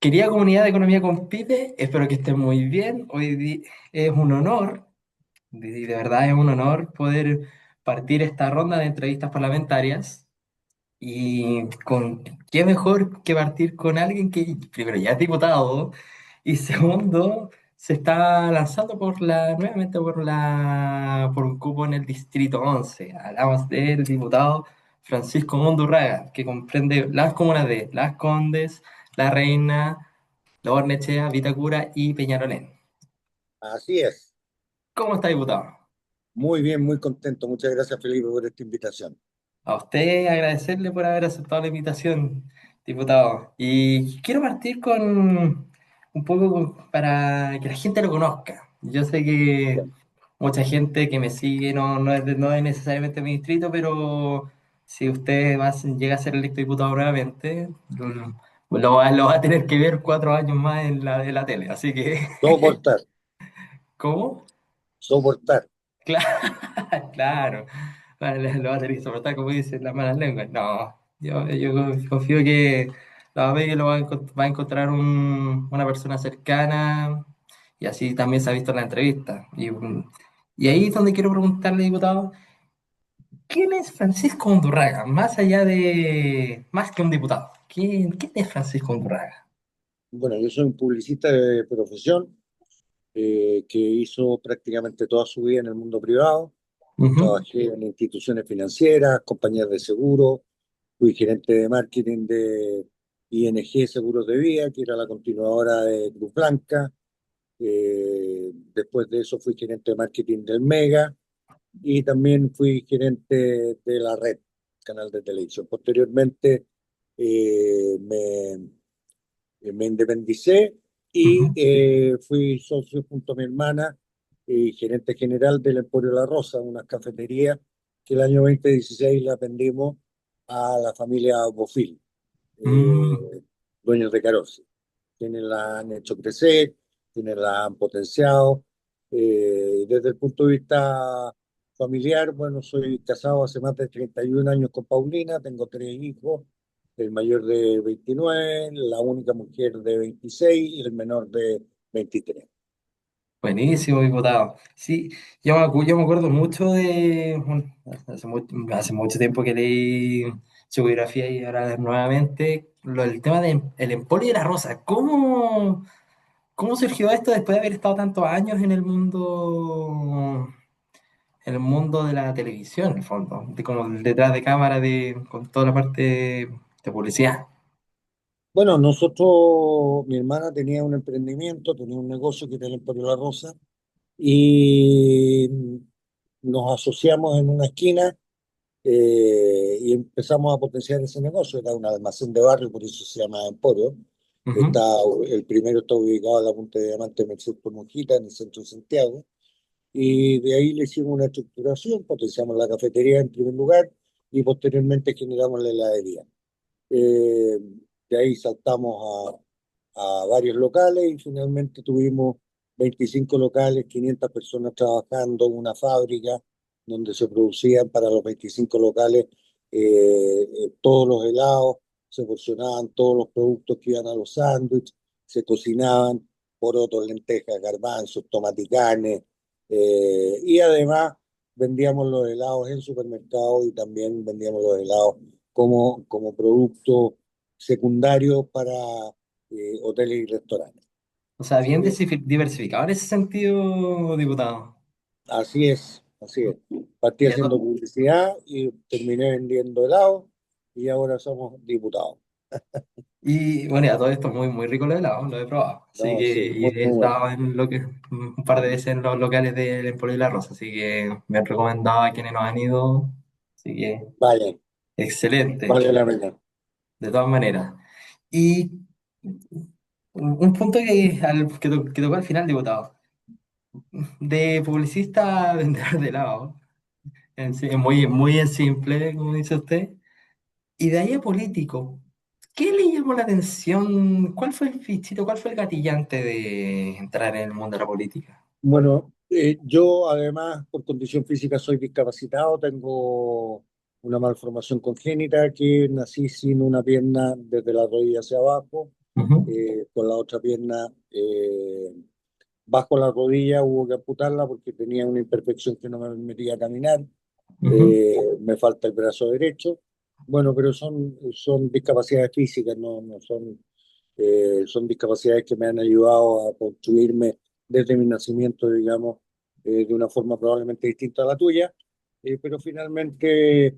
Querida comunidad de Economía con Pipe, espero que estén muy bien. Es un honor, de verdad es un honor poder partir esta ronda de entrevistas parlamentarias. Y con qué mejor que partir con alguien que primero ya es diputado y segundo se está lanzando nuevamente por un cupo en el Distrito 11. Hablamos del diputado Francisco Mundurraga, que comprende las comunas de Las Condes, La Reina, La Barnechea, Vitacura y Peñarolén. Así es. ¿Cómo está, diputado? Muy bien, muy contento. Muchas gracias, Felipe, por esta invitación. A usted agradecerle por haber aceptado la invitación, diputado. Y quiero partir con para que la gente lo conozca. Yo sé que Bien. mucha gente que me sigue no es necesariamente mi distrito, pero si llega a ser electo diputado nuevamente, lo va a tener que ver 4 años más en la tele. Así que, Soportar, ¿cómo? soportar. Claro, claro. Vale, lo va a tener que soportar, como dicen las malas lenguas. No, yo confío que va a encontrar una persona cercana y así también se ha visto en la entrevista. Y ahí es donde quiero preguntarle, diputado, ¿quién es Francisco Undurraga? Más que un diputado. ¿Quién es Francisco Undurraga? Bueno, yo soy un publicista de profesión que hizo prácticamente toda su vida en el mundo privado. Ujú. Trabajé en instituciones financieras, compañías de seguro, fui gerente de marketing de ING Seguros de Vida, que era la continuadora de Cruz Blanca. Después de eso fui gerente de marketing del Mega y también fui gerente de la red, canal de televisión. Posteriormente me independicé y Ujú. fui socio junto a mi hermana y gerente general del Emporio La Rosa, una cafetería que el año 2016 la vendimos a la familia Bofil, Mm. eh, dueños de Carosi. Quienes la han hecho crecer, quienes la han potenciado. Desde el punto de vista familiar, bueno, soy casado hace más de 31 años con Paulina, tengo 3 hijos, el mayor de 29, la única mujer de 26 y el menor de 23. Buenísimo, diputado. Sí, yo me acuerdo mucho bueno, hace mucho tiempo que leí su biografía y ahora nuevamente el tema del el Emporio de la Rosa. ¿Cómo surgió esto después de haber estado tantos años en el mundo de la televisión, en el fondo, como detrás de cámara, con toda la parte de publicidad? Bueno, nosotros, mi hermana tenía un emprendimiento, tenía un negocio que era el Emporio La Rosa y nos asociamos en una esquina y empezamos a potenciar ese negocio. Era un almacén de barrio, por eso se llama Emporio. Está, Ujú. el primero está ubicado en la Punta de Diamante en el centro de Monjita, en el centro de Santiago. Y de ahí le hicimos una estructuración, potenciamos la cafetería en primer lugar y posteriormente generamos la heladería. Eh, de ahí saltamos a varios locales y finalmente tuvimos 25 locales, 500 personas trabajando, una fábrica donde se producían para los 25 locales todos los helados, se porcionaban todos los productos que iban a los sándwiches, se cocinaban porotos, lentejas, garbanzos, tomaticanes y además vendíamos los helados en supermercados y también vendíamos los helados como producto secundario para hoteles y restaurantes. O sea, Así bien que diversificado en ese sentido, diputado. así es, así es. Partí Y a haciendo publicidad y terminé vendiendo helado y ahora somos diputados. Y bueno, ya todo esto muy, muy rico lo helado, lo he probado. Así No, que, sí, y muy, he muy bueno. estado un par de veces en los locales del Emporio y la Rosa, así que me han recomendado a quienes nos han ido. Así que, Vale, excelente, vale la pena. de todas maneras. Y un punto que tocó al final, diputado, de publicista a vendedor de helado, muy, muy en simple, como dice usted. Y de ahí a político, ¿qué le llamó la atención? ¿Cuál fue el fichito, cuál fue el gatillante de entrar en el mundo de la política? Bueno, yo además por condición física soy discapacitado, tengo una malformación congénita que nací sin una pierna desde la rodilla hacia abajo ujú, con la otra pierna bajo la rodilla, hubo que amputarla porque tenía una imperfección que no me permitía caminar. ujú. Me falta el brazo derecho. Bueno, pero son discapacidades físicas, no son, son discapacidades que me han ayudado a construirme desde mi nacimiento, digamos, de una forma probablemente distinta a la tuya, pero finalmente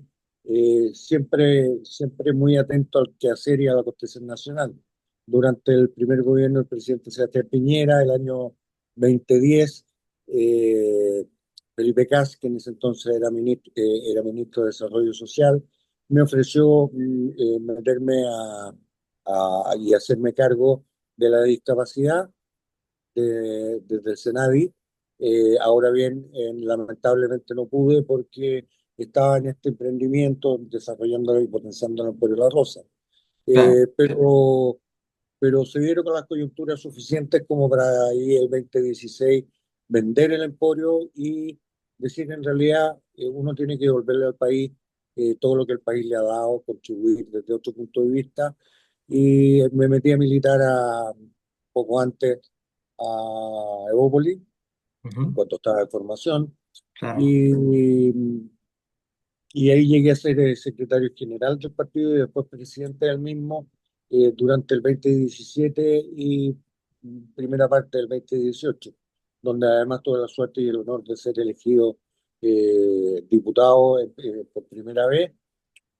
siempre muy atento al quehacer y a la acontecer nacional. Durante el primer gobierno del presidente Sebastián Piñera, el año 2010, eh, Felipe Cas, que en ese entonces era ministro de Desarrollo Social, me ofreció meterme y hacerme cargo de la discapacidad desde el Senadi. Ahora bien, lamentablemente no pude porque estaba en este emprendimiento desarrollándolo y potenciándolo en Pueblo La Rosa. Claro, Eh, pero pero se dieron con las coyunturas suficientes como para ahí el 2016 vender el emporio y decir en realidad uno tiene que devolverle al país todo lo que el país le ha dado, contribuir desde otro punto de vista. Y me metí a militar poco antes a Evópolis, en ujú, cuanto estaba de formación, claro, y, y ahí llegué a ser secretario general del partido y después presidente del mismo durante el 2017 y primera parte del 2018, donde además tuve la suerte y el honor de ser elegido diputado por primera vez.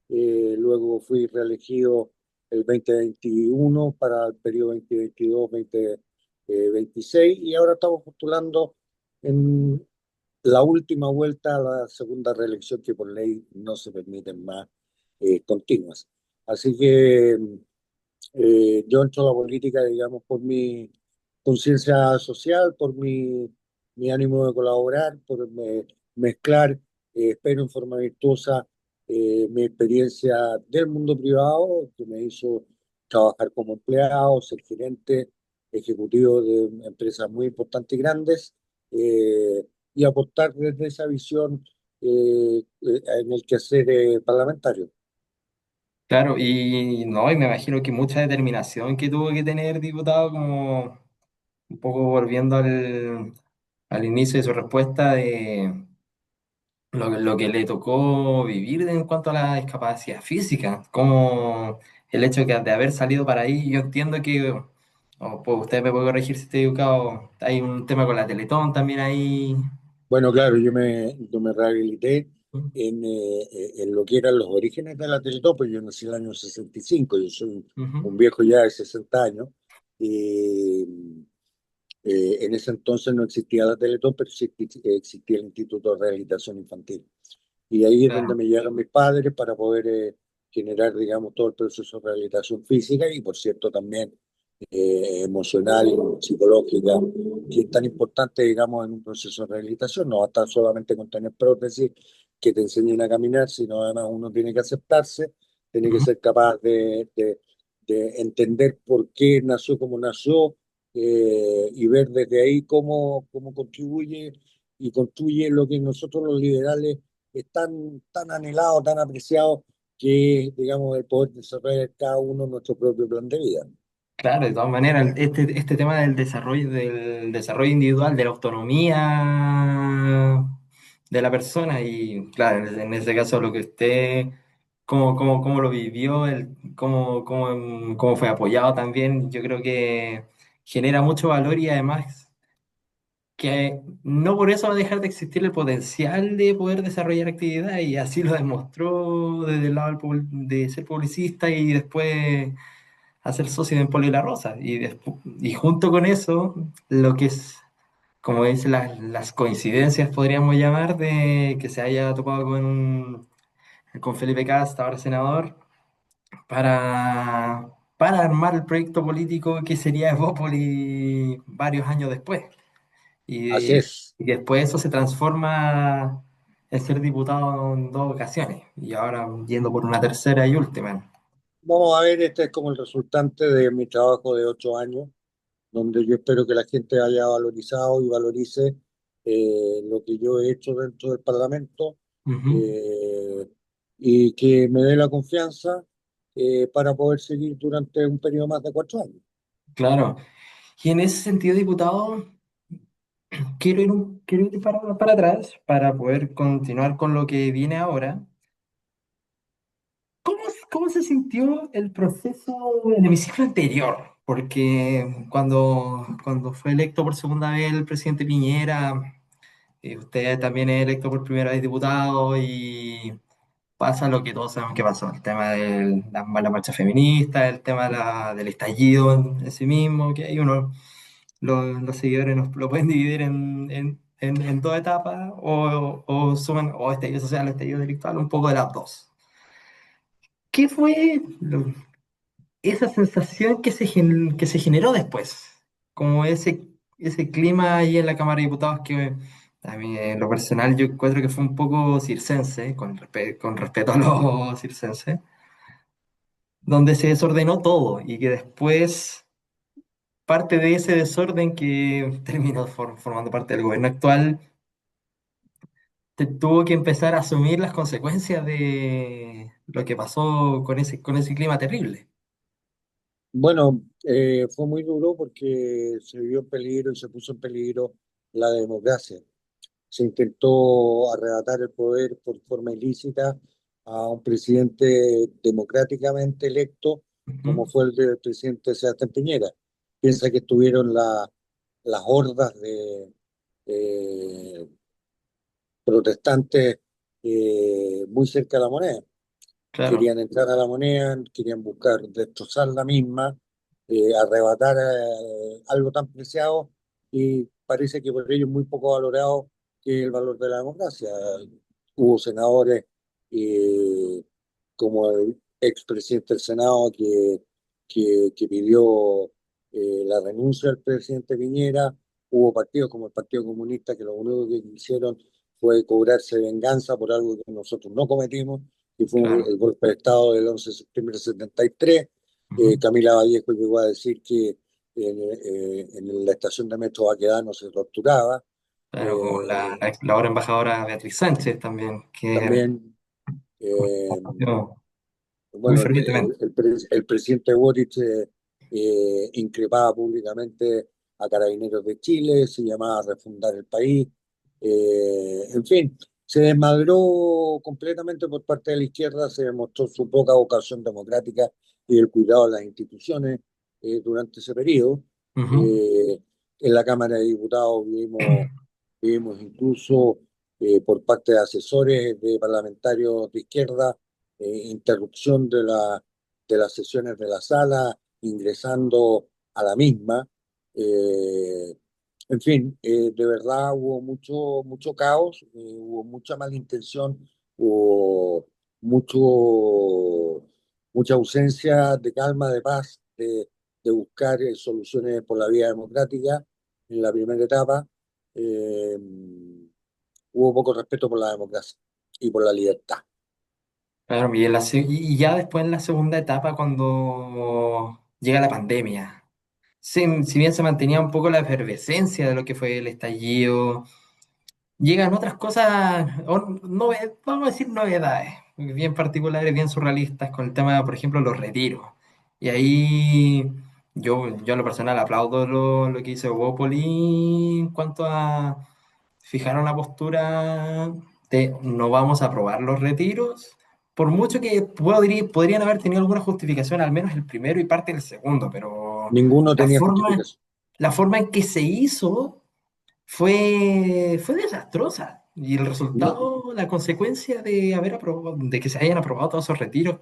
Luego fui reelegido el 2021 para el periodo 2022-2026 y ahora estamos postulando en la última vuelta a la segunda reelección que por ley no se permiten más continuas. Así que yo entro a la política, digamos, por mi conciencia social, por mi ánimo de colaborar, por mezclar, espero en forma virtuosa, mi experiencia del mundo privado, que me hizo trabajar como empleado, ser gerente ejecutivo de empresas muy importantes y grandes, y aportar desde esa visión en el quehacer parlamentario. claro, y no, y me imagino que mucha determinación que tuvo que tener diputado, como un poco volviendo al inicio de su respuesta de lo que le tocó vivir en cuanto a la discapacidad física, como el hecho de haber salido para ahí, yo entiendo que, o, pues, usted me puede corregir si estoy equivocado, hay un tema con la Teletón también ahí. Bueno, claro, yo me rehabilité en lo que eran los orígenes de la Teletón, pues yo nací en el año 65, yo soy Ujú. un viejo ya de 60 años. Y, en ese entonces no existía la Teletón, pero sí existía el Instituto de Rehabilitación Infantil. Y ahí es donde Claro. me llegaron mis padres para poder generar, digamos, todo el proceso de rehabilitación física y, por cierto, también emocional, psicológica, que es tan importante, digamos, en un proceso de rehabilitación. No basta solamente con tener prótesis que te enseñen a caminar, sino además uno tiene que aceptarse, tiene que Ujú. ser capaz de entender por qué nació como nació y ver desde ahí cómo contribuye y construye lo que nosotros los liberales es tan anhelado, tan apreciado, que es, digamos, el poder desarrollar cada uno nuestro propio plan de vida. Claro, de todas maneras, este tema del desarrollo individual, de la autonomía de la persona, y claro, en ese caso lo que usted, cómo lo vivió, cómo fue apoyado también, yo creo que genera mucho valor y además que no por eso va a dejar de existir el potencial de poder desarrollar actividad, y así lo demostró desde el lado de ser publicista y después a ser socio de Emporio y La Rosa. Y junto con eso, lo que es, como dicen las coincidencias, podríamos llamar, de que se haya topado con Felipe Cast, ahora senador, para armar el proyecto político que sería Evópoli varios años después. Así Y, es. y después eso se transforma en ser diputado en dos ocasiones, y ahora yendo por una tercera y última. Vamos a ver, este es como el resultante de mi trabajo de 8 años, donde yo espero que la gente haya valorizado y valorice lo que yo he hecho dentro del Parlamento Ujú. eh, y que me dé la confianza para poder seguir durante un periodo más de 4 años. claro. Y en ese sentido, diputado, quiero ir para atrás para poder continuar con lo que viene ahora. ¿Cómo se sintió el proceso en el hemiciclo anterior? Porque cuando fue electo por segunda vez el presidente Piñera, usted también es electo por primera vez diputado y pasa lo que todos sabemos que pasó, el tema de la marcha feminista, el tema del estallido en sí mismo, que hay uno, los seguidores lo pueden dividir en dos etapas o suman o estallido social o estallido delictual, un poco de las dos. ¿Qué fue esa sensación que se generó después? Como ese clima ahí en la Cámara de Diputados que a mí en lo personal yo encuentro que fue un poco circense, con respeto a los circenses, donde se desordenó todo y que después parte de ese desorden que terminó formando parte del gobierno actual tuvo que empezar a asumir las consecuencias de lo que pasó con ese clima terrible. Bueno, fue muy duro porque se vio en peligro y se puso en peligro la democracia. Se intentó arrebatar el poder por forma ilícita a un presidente democráticamente electo, como Ujú, fue el del presidente Sebastián Piñera. Piensa que estuvieron las hordas de protestantes muy cerca de la moneda. claro, Querían entrar a la moneda, querían buscar destrozar la misma, arrebatar algo tan preciado y parece que por ello es muy poco valorado que el valor de la democracia. Hubo senadores como el expresidente del Senado que pidió la renuncia del presidente Piñera, hubo partidos como el Partido Comunista que lo único que hicieron fue cobrarse venganza por algo que nosotros no cometimos que fue claro. el golpe de Estado del 11 de septiembre del 73. Ujú. Camila Vallejo llegó a decir que en la estación de Metro Baquedano se torturaba. Claro, como Eh, la ahora embajadora Beatriz Sánchez también, que también, eh, compartió muy bueno, fervientemente. el presidente Boric increpaba públicamente a Carabineros de Chile, se llamaba a refundar el país. En fin, se desmadró completamente por parte de la izquierda, se demostró su poca vocación democrática y el cuidado de las instituciones durante ese periodo. Ujú. Eh, en la Cámara de Diputados vimos incluso por parte de asesores de parlamentarios de izquierda interrupción de las sesiones de la sala, ingresando a la misma. Eh, en fin, de verdad hubo mucho caos, hubo mucha malintención, hubo mucho, mucha ausencia de calma, de paz, de buscar soluciones por la vía democrática en la primera etapa. Eh, Hubo poco respeto por la democracia y por la libertad. Claro, y, y ya después en la segunda etapa, cuando llega la pandemia, si bien se mantenía un poco la efervescencia de lo que fue el estallido, llegan otras cosas, vamos a decir novedades, bien particulares, bien surrealistas, con el tema, por ejemplo, los retiros. Y ahí yo en lo personal aplaudo lo que hizo Bópoli en cuanto a fijar una postura de no vamos a aprobar los retiros, por mucho que podrían haber tenido alguna justificación, al menos el primero y parte del segundo, pero Ninguno la tenía forma, justificación. la forma en que se hizo fue desastrosa. Y el No, resultado, la consecuencia de haber aprobado, de que se hayan aprobado todos esos retiros,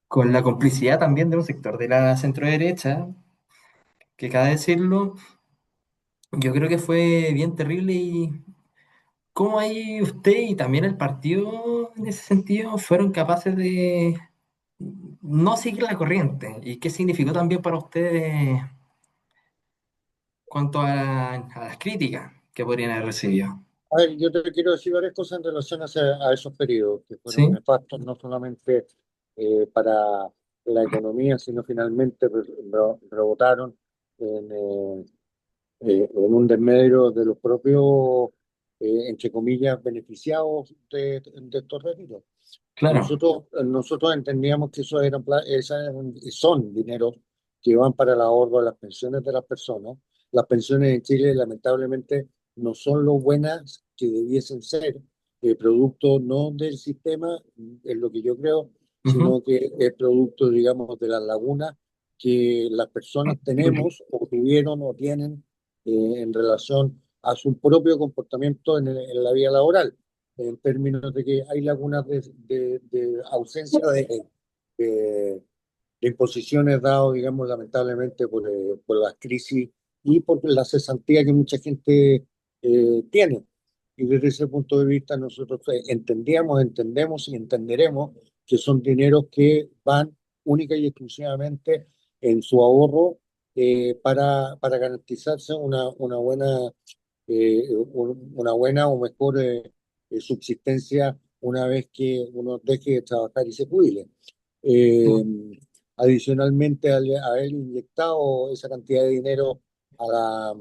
con la complicidad también de un sector de la centroderecha, que cabe decirlo, yo creo que fue bien terrible. Y cómo ahí usted y también el partido en ese sentido fueron capaces de no seguir la corriente. ¿Y qué significó también para ustedes cuanto a las críticas que podrían haber recibido? a ver, yo te quiero decir varias cosas en relación a esos periodos que fueron ¿Sí? nefastos, no solamente para la economía, sino finalmente rebotaron en, en un desmedro de los propios, entre comillas, beneficiados de estos retiros. Claro. Nosotros entendíamos que esos eran, son dineros que van para el ahorro de las pensiones de las personas. Las pensiones en Chile lamentablemente no son lo buenas que debiesen ser, producto no del sistema, es lo que yo creo, Ujú, sino que es producto, digamos, de las lagunas que las personas tenemos o tuvieron o tienen en relación a su propio comportamiento en la vida laboral, en términos de que hay lagunas de ausencia de- de imposiciones dado, digamos, lamentablemente por las crisis y por la cesantía que mucha gente tiene. Y desde ese punto de vista nosotros entendemos y entenderemos que son dineros que van única y exclusivamente en su ahorro para garantizarse una buena o mejor subsistencia una vez que uno deje de trabajar y se jubile. Eh, Adicionalmente, al haber inyectado esa cantidad de dinero a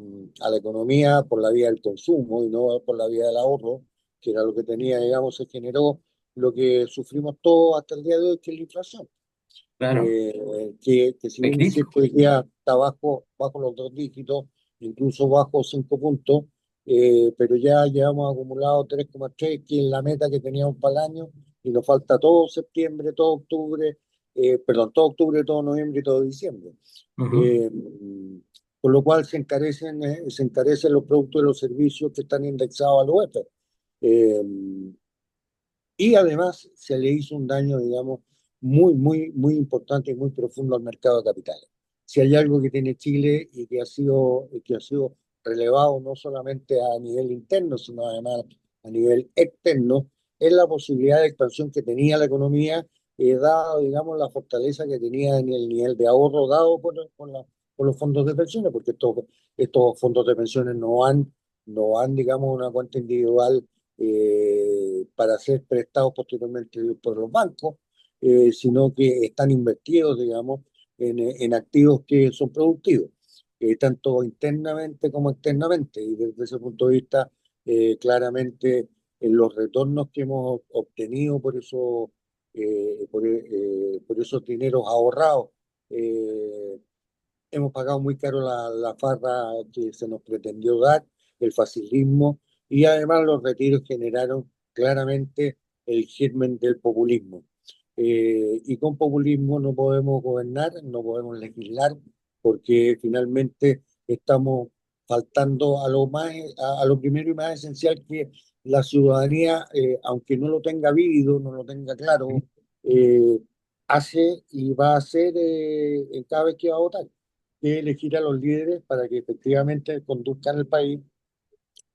la economía por la vía del consumo y no por la vía del ahorro, que era lo que tenía, digamos, se generó lo que sufrimos todos hasta el día de hoy, que es la inflación. claro, Que si es bien es crítico. cierto, hoy día está bajo los dos dígitos, incluso bajo 5 puntos, pero ya llevamos acumulado 3,3, que es la meta que teníamos para el año, y nos falta todo septiembre, todo octubre, perdón, todo octubre, todo noviembre y todo diciembre. Ujú, Eh, por lo cual se encarecen los productos y los servicios que están indexados al UEF. Eh, y además se le hizo un daño, digamos, muy, muy, muy importante y muy profundo al mercado de capitales. Si hay algo que tiene Chile y que ha sido relevado no solamente a nivel interno, sino además a nivel externo, es la posibilidad de expansión que tenía la economía, dado, digamos, la fortaleza que tenía en el nivel de ahorro dado por los fondos de pensiones, porque estos fondos de pensiones no han, digamos, una cuenta individual para ser prestados posteriormente por los bancos, sino que están invertidos, digamos, en activos que son productivos, tanto internamente como externamente. Y desde ese punto de vista, claramente, en los retornos que hemos obtenido por esos dineros ahorrados, eh, hemos pagado muy caro la farra que se nos pretendió dar, el facilismo, y además los retiros generaron claramente el germen del populismo. Y con populismo no podemos gobernar, no podemos legislar, porque finalmente estamos faltando a lo primero y más esencial, que la ciudadanía, aunque no lo tenga vívido, no lo tenga claro, eh, hace y va a hacer cada vez que va a votar, que elegir a los líderes para que efectivamente conduzcan el país,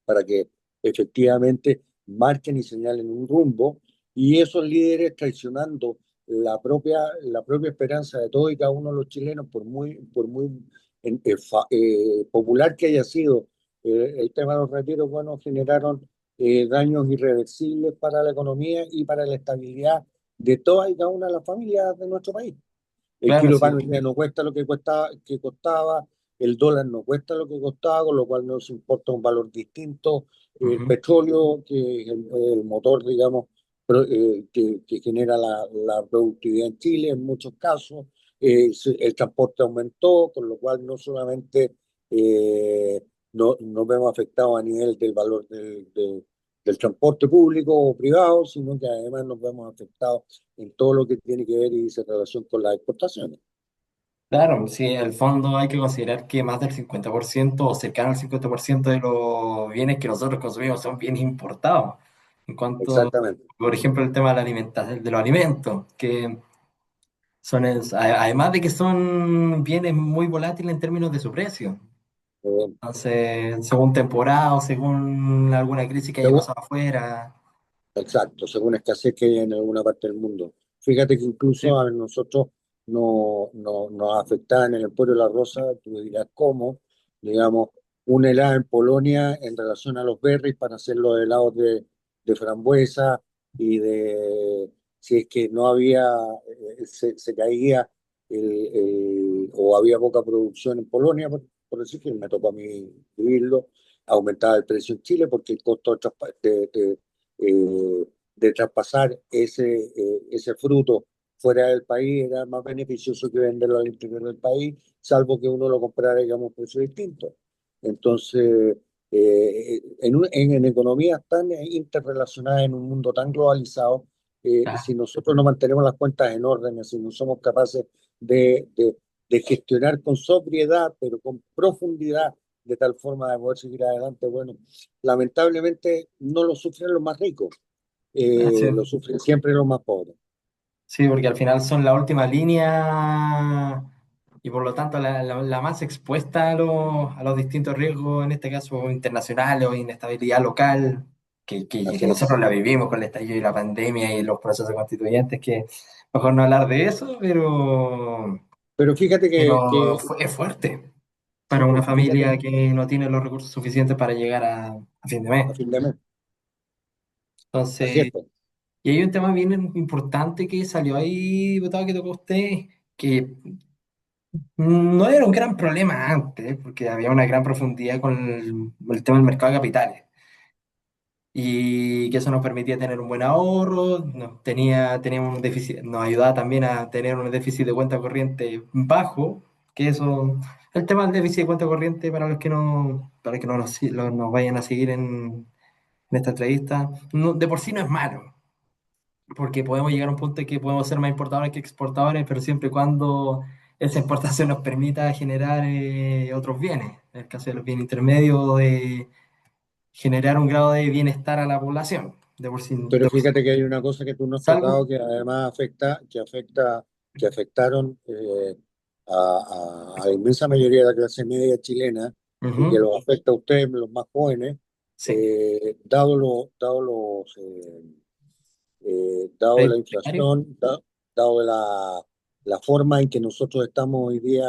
para que efectivamente marquen y señalen un rumbo, y esos líderes traicionando la propia esperanza de todos y cada uno de los chilenos, por muy popular que haya sido el tema de los retiros, bueno, generaron daños irreversibles para la economía y para la estabilidad de todas y cada una de las familias de nuestro país. El claro, kilo de sí. pan hoy día no cuesta lo que costaba, el dólar no cuesta lo que costaba, con lo cual nos importa un valor distinto. El Ujú. petróleo, que es el motor, digamos, que genera la productividad en Chile en muchos casos. El transporte aumentó, con lo cual no solamente no, nos vemos afectados a nivel del valor del transporte público o privado, sino que además nos vemos afectados en todo lo que tiene que ver y se relación con las exportaciones. Claro, sí, en el fondo hay que considerar que más del 50% o cercano al 50% de los bienes que nosotros consumimos son bienes importados. En cuanto, Exactamente. por ejemplo, el tema de la alimentación, de los alimentos, que son, además de que son bienes muy volátiles en términos de su precio. Eh, Entonces, según temporada o según alguna crisis que haya según- pasado afuera. exacto, según escasez que hay en alguna parte del mundo. Fíjate que incluso Sí. a nosotros nos afectaba en el Emporio La Rosa, tú me dirás cómo, digamos, un helado en Polonia en relación a los berries para hacer los helados de frambuesa, si es que no había, se caía o había poca producción en Polonia, por decir que me tocó a mí vivirlo, aumentaba el precio en Chile porque el costo de traspasar ese fruto fuera del país era más beneficioso que venderlo al interior del país, salvo que uno lo comprara, digamos, a un precio distinto. Entonces, en economías tan interrelacionadas, en un mundo tan globalizado, si nosotros no mantenemos las cuentas en orden, si no somos capaces de, de- de gestionar con sobriedad, pero con profundidad, de tal forma de poder seguir adelante, bueno, lamentablemente no lo sufren los más ricos, Sí, lo sufren siempre los más pobres. sí, porque al final son la última línea y por lo tanto la más expuesta a los distintos riesgos, en este caso internacionales o inestabilidad local, que Así nosotros es. la vivimos con el estallido y la pandemia y los procesos constituyentes, que mejor no hablar de eso, Pero fíjate pero es fuerte sí, para una pues, fíjate, familia que no tiene los recursos suficientes para llegar a fin de mes. a fin de mes. Así es, Entonces, pues. y hay un tema bien importante que salió ahí, diputado, que tocó usted, que no era un gran problema antes, porque había una gran profundidad con el tema del mercado de capitales. Y que eso nos permitía tener un buen ahorro, teníamos un déficit, nos ayudaba también a tener un déficit de cuenta corriente bajo, que eso, el tema del déficit de cuenta corriente para los que no, para que no nos vayan a seguir en esta entrevista, de por sí no es malo, porque podemos llegar a un punto en que podemos ser más importadores que exportadores, pero siempre y cuando esa exportación nos permita generar otros bienes, en el caso de los bienes intermedios, de generar un grado de bienestar a la población, Pero de por sí. fíjate que hay una cosa que tú no has tocado Salvo, que además que afectaron a la inmensa mayoría de la clase media chilena y que ujú, los afecta a ustedes, los más jóvenes, sí, dado la precario, inflación, dado la forma en que nosotros estamos hoy día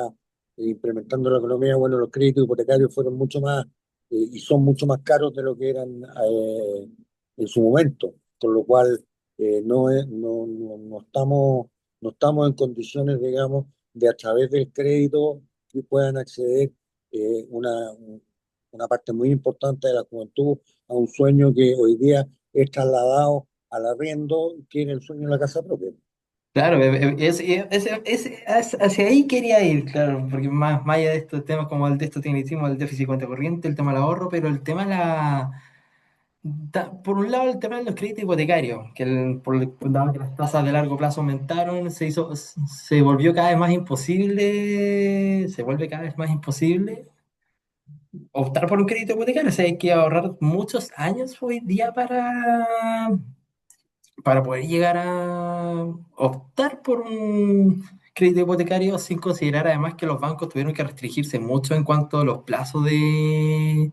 implementando la economía, bueno, los créditos hipotecarios fueron mucho más y son mucho más caros de lo que eran en su momento, con lo cual no estamos en condiciones, digamos, de a través del crédito que puedan acceder una parte muy importante de la juventud a un sueño que hoy día es trasladado al arriendo, tiene el sueño de la casa propia. claro, hacia ahí quería ir, claro, porque más allá de estos temas como el de esto tiene hicimos el déficit de cuenta corriente, el tema del ahorro, pero el tema de por un lado el tema de los créditos hipotecarios, dado que las tasas de largo plazo aumentaron, se volvió cada vez más imposible, se vuelve cada vez más imposible optar por un crédito hipotecario. O sea, hay que ahorrar muchos años hoy día para poder llegar a optar por un crédito hipotecario sin considerar además que los bancos tuvieron que restringirse mucho en cuanto a los plazos de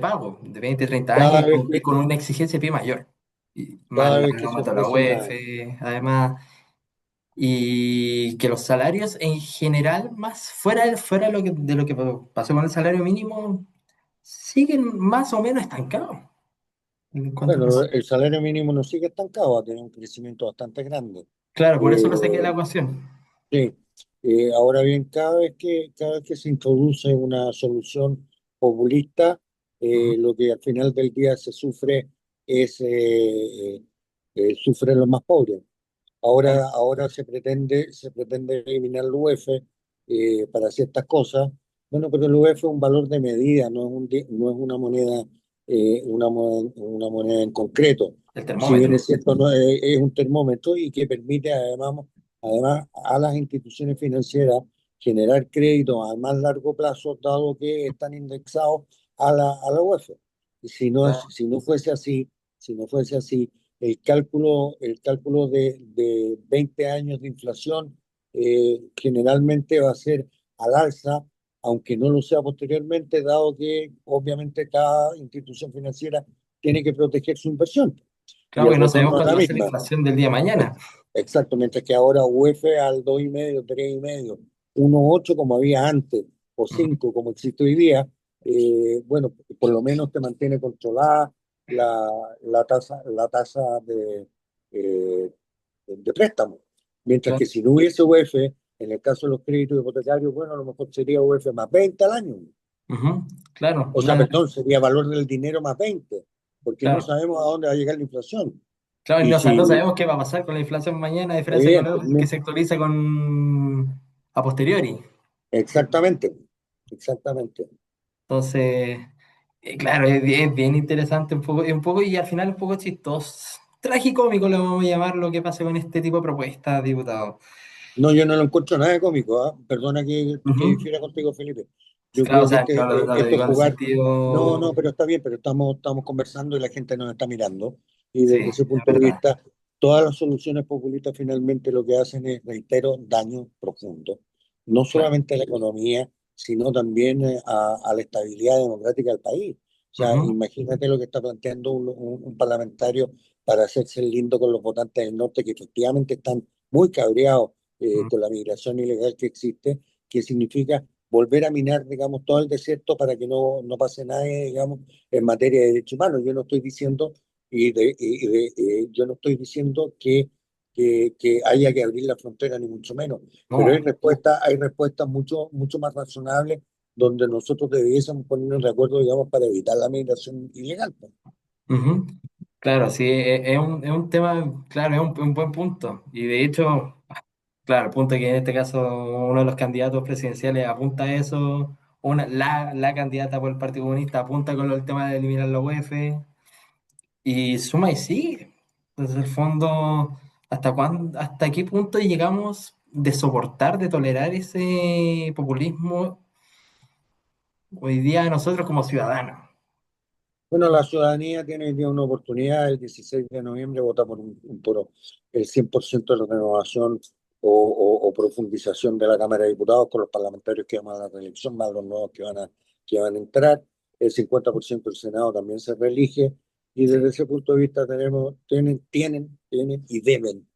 pago, de 20 30 años Cada vez y que, con una exigencia de pie mayor. Y más cada la vez que se norma de la ofrece una, UEF, además, y que los salarios en general, más fuera de lo que pasó con el salario mínimo, siguen más o menos estancados. En cuanto a bueno, eso. el salario mínimo no sigue estancado, ha tenido un crecimiento bastante grande. Claro, por eso lo saqué de la Eh, ecuación. Sí, ahora bien, cada vez que se introduce una solución populista, Ujú. lo que al final del día sufren los más pobres. Claro, Ahora se pretende eliminar el UF para ciertas cosas. Bueno, pero el UF es un valor de medida, no es una moneda en concreto. el Si bien es termómetro. cierto, no es un termómetro y que permite además a las instituciones financieras generar créditos a más largo plazo, dado que están indexados a la UF. Y Claro, si no fuese así, si no fuese así, el cálculo de 20 años de inflación generalmente va a ser al alza, aunque no lo sea posteriormente, dado que obviamente cada institución financiera tiene que proteger su inversión y claro, el porque no sabemos retorno de cuándo la va a ser la misma. inflación del día de mañana. Exacto, mientras que ahora UF al 2,5, 3,5, 1,8 como había antes, o Ujú. 5 como existe hoy día, bueno, por lo menos te mantiene controlada la tasa eh, de préstamo. Mientras que Claro, si no hubiese UF, en el caso de los créditos hipotecarios, bueno, a lo mejor sería UF más 20 al año. ujú, claro, O sea, perdón, sería valor del dinero más 20 porque no claro. sabemos a dónde va a llegar la inflación. Claro, Y no si, sabemos qué va a pasar con la inflación mañana, a diferencia con que se evidentemente, actualiza con a posteriori. exactamente, exactamente. Entonces, claro, es bien interesante un poco y al final un poco chistoso. Tragicómico le vamos a llamar lo que pase con este tipo de propuestas, diputado. No, yo no lo encuentro nada de cómico, ¿ah? Perdona que Ujú. difiera contigo, Felipe. Yo Claro, o creo que sea, no lo esto es digo en el jugar. No, sentido. no, pero está bien, pero estamos conversando y la gente nos está mirando. Y Sí, desde ese es punto de verdad. vista, todas las soluciones populistas finalmente lo que hacen es, reitero, daño profundo. No Claro. solamente a la economía, sino también a la estabilidad democrática del país. O sea, Ujú, imagínate lo que está planteando un parlamentario para hacerse el lindo con los votantes del norte que efectivamente están muy cabreados ujú. con la migración ilegal que existe, que significa volver a minar, digamos, todo el desierto para que no pase nada, digamos, en materia de derechos humanos. Yo no estoy diciendo, yo no estoy diciendo que haya que abrir la frontera, ni mucho menos, pero No. hay respuestas mucho más razonables donde nosotros debiésemos ponernos de acuerdo, digamos, para evitar la migración ilegal, pues. Ujú. Claro, sí, es un tema, claro, es un buen punto. Y de hecho, claro, el punto es que en este caso uno de los candidatos presidenciales apunta a eso, la candidata por el Partido Comunista apunta con el tema de eliminar la UEF y suma y sigue. Desde el fondo, hasta qué punto llegamos de soportar, de tolerar ese populismo hoy día nosotros como ciudadanos? Bueno, la ciudadanía tiene una oportunidad. El 16 de noviembre vota por el 100% de la renovación o profundización de la Cámara de Diputados con los parlamentarios que van a la reelección, más los nuevos que van a entrar. El 50% del Senado también se reelige. Y Sí. desde ese punto de vista tienen y deben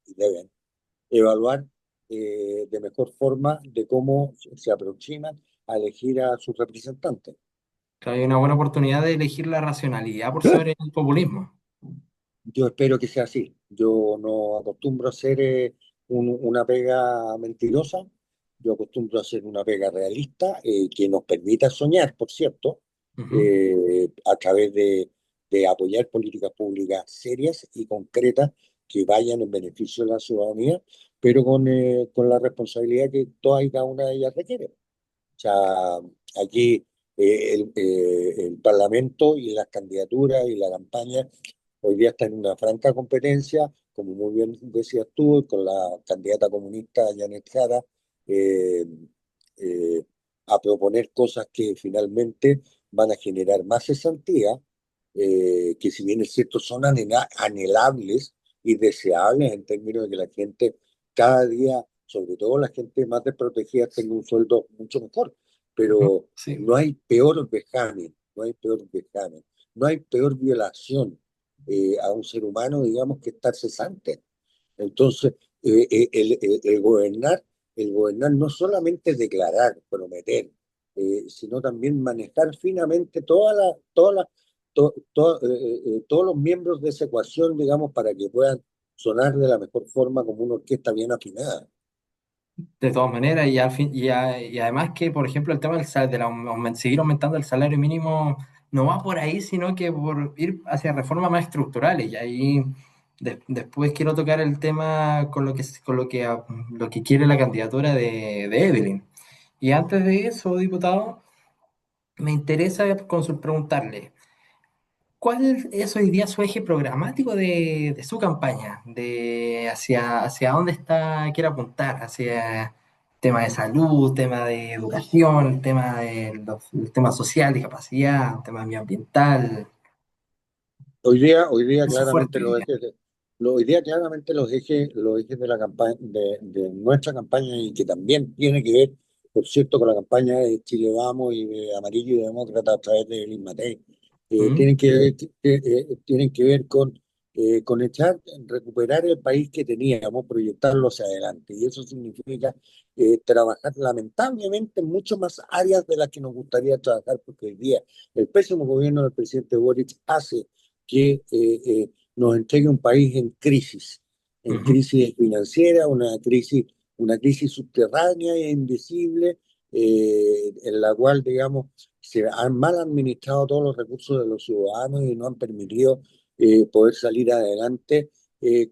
evaluar de mejor forma de cómo se aproximan a elegir a sus representantes. Claro, hay una buena oportunidad de elegir la racionalidad por sobre el populismo. Yo espero que sea así. Yo no acostumbro a hacer una pega mentirosa. Yo acostumbro a hacer una pega realista que nos permita soñar, por cierto, Ujú, a través de apoyar políticas públicas serias y concretas que vayan en beneficio de la ciudadanía, pero con la responsabilidad que toda y cada una de ellas requiere. O sea, aquí el Parlamento y las candidaturas y la campaña hoy día está en una franca competencia, como muy bien decías tú, con la candidata comunista Janet Jara, eh, eh, a proponer cosas que finalmente van a generar más cesantía, que si bien es cierto son anhelables y deseables en términos de que la gente cada día, sobre todo la gente más desprotegida, tenga un sueldo mucho mejor. ujú, Pero sí. no hay peor vejamen, no hay peor vejamen, no hay peor violación a un ser humano, digamos, que estar cesante. Entonces, el gobernar no solamente declarar, prometer, sino también manejar finamente todos los miembros de esa ecuación, digamos, para que puedan sonar de la mejor forma como una orquesta bien afinada. De todas maneras, y, al fin, y además que, por ejemplo, el tema seguir aumentando el salario mínimo no va por ahí, sino que por ir hacia reformas más estructurales. Y ahí después quiero tocar el tema lo que quiere la candidatura de Evelyn. Y antes de eso, diputado, me interesa preguntarle. ¿Cuál es hoy día su eje programático de su campaña? Hacia dónde quiere apuntar, hacia tema de salud, tema de educación, el tema social, discapacidad, tema medioambiental. Hoy día Es su claramente fuerte hoy los día. ejes, hoy día claramente los ejes de la campaña, de nuestra campaña y que también tiene que ver, por cierto, con la campaña de Chile Vamos y de Amarillo y Demócrata a través de Elin Matei, ¿Mm? tienen que ver con recuperar el país que teníamos, proyectarlo hacia adelante. Y eso significa trabajar lamentablemente en muchas más áreas de las que nos gustaría trabajar, porque hoy día el pésimo gobierno del presidente Boric hace que nos entregue un país en Ujú. crisis financiera, una crisis subterránea e invisible, en la cual, digamos, se han mal administrado todos los recursos de los ciudadanos y no han permitido poder salir adelante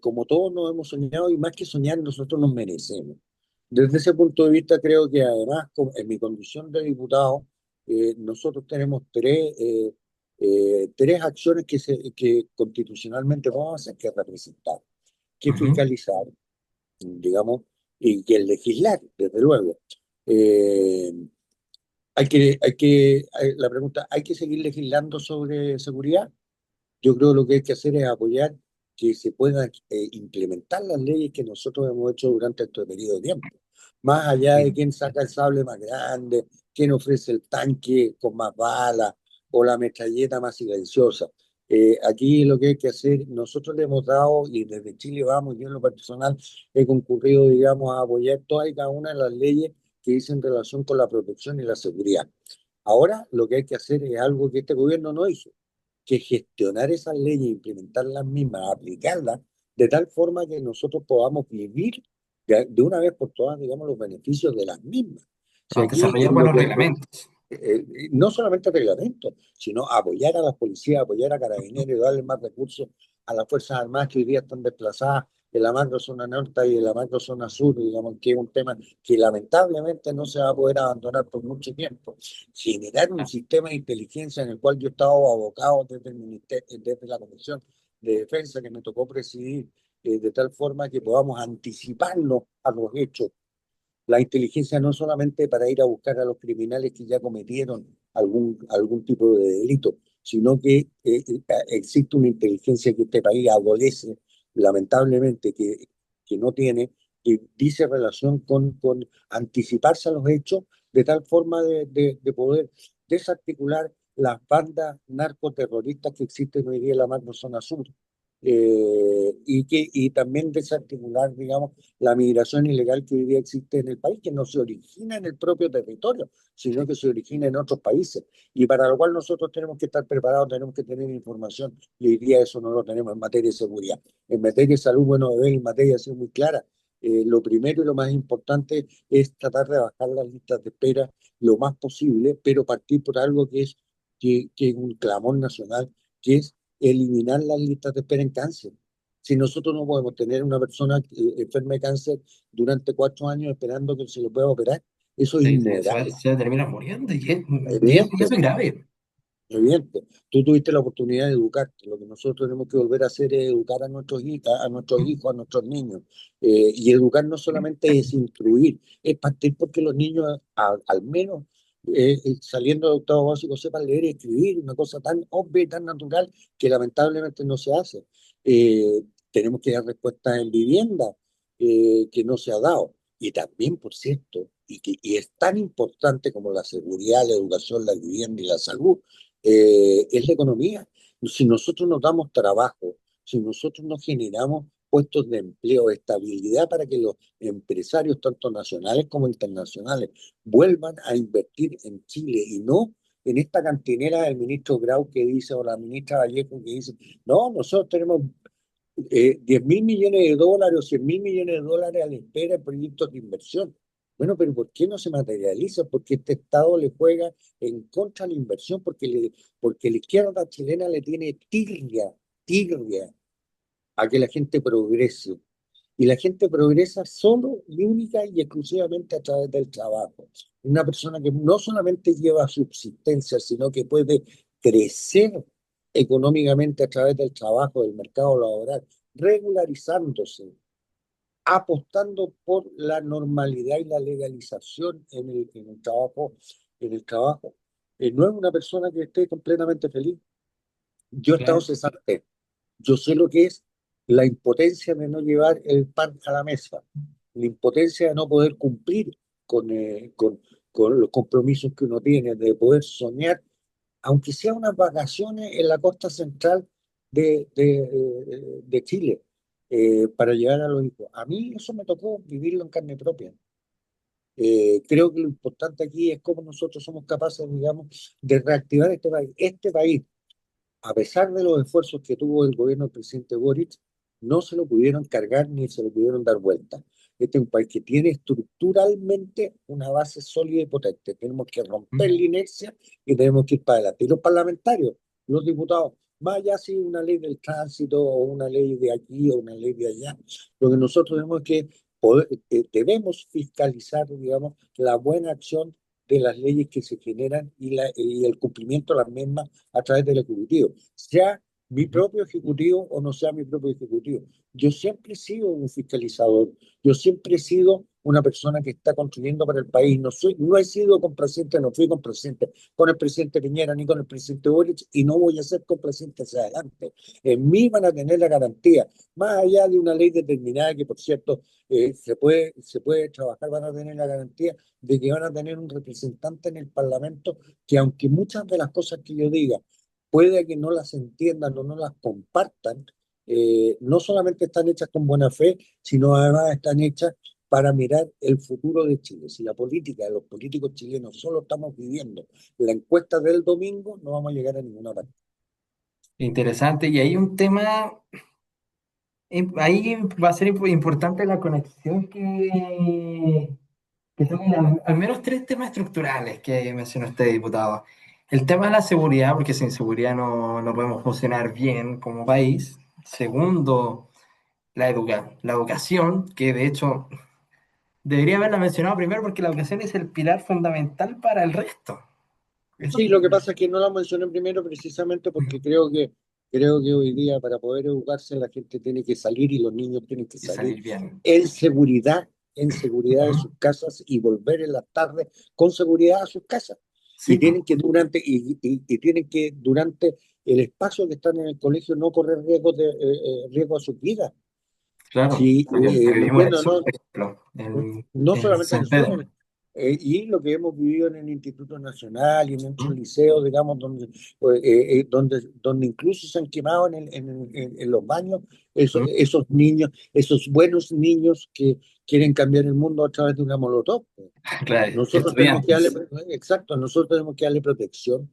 como todos nos hemos soñado, y más que soñar, nosotros nos merecemos. Desde ese punto de vista, creo que además, en mi condición de diputado, nosotros tenemos tres acciones que constitucionalmente vamos a hacer, que es representar, que Ujú. fiscalizar, digamos, y que legislar, desde luego. Eh, la pregunta, ¿hay que seguir legislando sobre seguridad? Yo creo que lo que hay que hacer es apoyar que se puedan implementar las leyes que nosotros hemos hecho durante este periodo de tiempo. Más allá de Sí. quién saca el sable más grande, quién ofrece el tanque con más balas o la metralleta más silenciosa. Aquí lo que hay que hacer, nosotros le hemos dado, y desde Chile vamos, yo en lo personal he concurrido, digamos, a apoyar todas y cada una de las leyes que dicen relación con la protección y la seguridad. Ahora lo que hay que hacer es algo que este gobierno no hizo, que gestionar esas leyes, implementar las mismas, aplicarlas, de tal forma que nosotros podamos vivir de una vez por todas, digamos, los beneficios de las mismas. Si Pero aquí desarrollar lo buenos que, reglamentos. no solamente reglamentos, sino apoyar a las policías, apoyar a carabineros, darle más recursos a las Fuerzas Armadas que hoy día están desplazadas en la macrozona norte y en la macrozona sur, digamos, que es un tema que lamentablemente no se va a poder abandonar por mucho tiempo. Generar un Ah, sistema de inteligencia en el cual yo estaba abocado desde el ministerio, desde la Comisión de Defensa que me tocó presidir, de tal forma que podamos anticiparnos a los hechos. La inteligencia no solamente para ir a buscar a los criminales que ya cometieron algún tipo de delito, sino que existe una inteligencia que este país adolece, lamentablemente, que no tiene, que dice relación con anticiparse a los hechos de tal forma de poder desarticular las bandas narcoterroristas que existen hoy día en la macrozona sur. Y también desarticular, digamos, la migración ilegal que hoy día existe en el país, que no se origina en el propio territorio, sino sí. que se origina en otros países. Y para lo cual nosotros tenemos que estar preparados, tenemos que tener información, y hoy día eso no lo tenemos en materia de seguridad. En materia de salud, bueno, en materia ha sido muy clara. Lo primero y lo más importante es tratar de bajar las listas de espera lo más posible, pero partir por algo que es un clamor nacional, que es eliminar las listas de espera en cáncer. Si nosotros no podemos tener una persona enferma de cáncer durante 4 años esperando que se le pueda operar, eso es inmoral, Se termina muriendo y eso evidente, es grave. evidente. Tú tuviste la oportunidad de educarte. Lo que nosotros tenemos que volver a hacer es educar a nuestros hijos, a nuestros niños. Y educar no solamente es instruir, es partir porque los niños, al menos saliendo de octavo básico, sepan leer y escribir, una cosa tan obvia y tan natural que lamentablemente no se hace. Tenemos que dar respuestas en vivienda, que no se ha dado. Y también, por cierto, y es tan importante como la seguridad, la educación, la vivienda y la salud, es la economía. Si nosotros nos damos trabajo, si nosotros nos generamos puestos de empleo, estabilidad para que los empresarios, tanto nacionales como internacionales, vuelvan a invertir en Chile y no en esta cantinera del ministro Grau que dice, o la ministra Vallejo que dice, no, nosotros tenemos 10 mil millones de dólares o 100 mil millones de dólares a la espera de proyectos de inversión. Bueno, pero ¿por qué no se materializa? Porque este Estado le juega en contra de la inversión, porque la izquierda chilena le tiene tirria a que la gente progrese. Y la gente progresa solo y única y exclusivamente a través del trabajo. Una persona que no solamente lleva subsistencia, sino que puede crecer económicamente a través del trabajo, del mercado laboral, regularizándose, apostando por la normalidad y la legalización en el trabajo, no es una persona que esté completamente feliz. Yo he estado Claro. cesante, yo sé lo que es la impotencia de no llevar el pan a la mesa, la impotencia de no poder cumplir con los compromisos que uno tiene, de poder soñar, aunque sea unas vacaciones en la costa central de Chile, para llegar a los hijos. A mí eso me tocó vivirlo en carne propia. Creo que lo importante aquí es cómo nosotros somos capaces, digamos, de reactivar este país. Este país, a pesar de los esfuerzos que tuvo el gobierno del presidente Boric, no se lo pudieron cargar ni se lo pudieron dar vuelta. Este es un país que tiene estructuralmente una base sólida y potente. Tenemos que romper la inercia y tenemos que ir para adelante. Y los parlamentarios, los diputados, más allá si una ley del tránsito o una ley de aquí o una ley de allá, lo que nosotros tenemos que debemos fiscalizar, digamos, la buena acción de las leyes que se generan y el cumplimiento de las mismas a través del Ejecutivo, sea mi Ujú. propio Ejecutivo o no sea mi propio Ejecutivo. Yo siempre he sido un fiscalizador, yo siempre he sido una persona que está construyendo para el país, no he sido complaciente, no fui complaciente con el presidente Piñera ni con el presidente Boric y no voy a ser complaciente hacia adelante. En mí van a tener la garantía, más allá de una ley determinada que, por cierto, se puede trabajar, van a tener la garantía de que van a tener un representante en el Parlamento que aunque muchas de las cosas que yo diga puede que no las entiendan o no las compartan, no solamente están hechas con buena fe, sino además están hechas para mirar el futuro de Chile. Si la política de los políticos chilenos solo estamos viviendo la encuesta del domingo, no vamos a llegar a ninguna parte. Interesante. Y hay un tema, ahí va a ser importante la conexión que son al menos tres temas estructurales que mencionó este diputado. El tema de la seguridad, porque sin seguridad no podemos funcionar bien como país. Segundo, la educación, que de hecho debería haberla mencionado primero porque la educación es el pilar fundamental para el resto. Eso Sí, lo que pasa es que no la mencioné primero precisamente porque creo que hoy día para poder educarse la gente tiene que salir y los niños tienen que y salir salir bien. en seguridad de sus Ujú. casas y volver en las tardes con seguridad a sus casas. Sí, Y pues, tienen que durante el espacio que están en el colegio no correr riesgo a sus vidas. claro. Sí, Lo que ¿me vimos en el entiendes, sur, no? por ejemplo, No en solamente en San el sur, Pedro. y lo que hemos vivido en el Instituto Nacional y en Ujú, muchos liceos, digamos, donde incluso se han quemado en los baños ujú. esos niños, esos buenos niños que quieren cambiar el mundo a través de una molotov. Claro, Nosotros tenemos que darle, estudiantes. exacto, nosotros tenemos que darle protección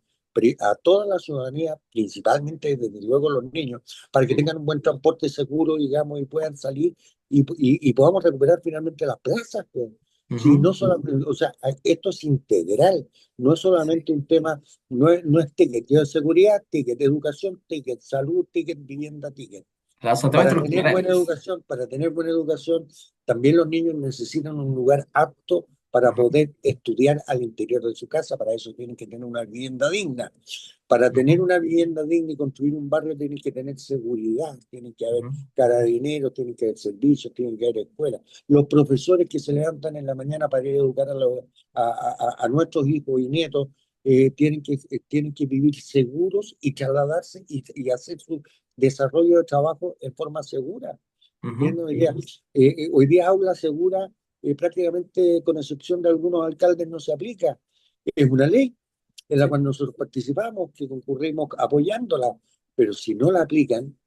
a toda la ciudadanía, principalmente, desde luego, los niños, para que Sí. tengan un buen transporte seguro, digamos, y puedan salir y podamos recuperar finalmente las plazas, pues. Sí, Ujú, no solamente, o sea, esto es integral, no es sí. solamente un tema, no es ticket, de seguridad, ticket, educación, ticket, salud, ticket, vivienda, ticket. Claro, son temas Para tener buena estructurales. educación, para tener buena educación, también los niños necesitan un lugar apto para Ujú, poder estudiar al interior de su casa. Para eso tienen que tener una vivienda digna. Para tener ujú, una vivienda digna y construir un barrio tienen que tener seguridad, tienen que haber ujú. carabineros, tienen que haber servicios, tienen que haber escuelas. Los profesores que se levantan en la mañana para ir a educar a nuestros hijos y nietos tienen que vivir seguros y trasladarse y hacer su desarrollo de trabajo en forma segura. Ujú. ¿Entiendes? Hoy día aula segura, prácticamente con excepción de algunos alcaldes, no se aplica. Es una ley en la Sí, cual nosotros participamos, que concurrimos apoyándola, pero si no la aplican,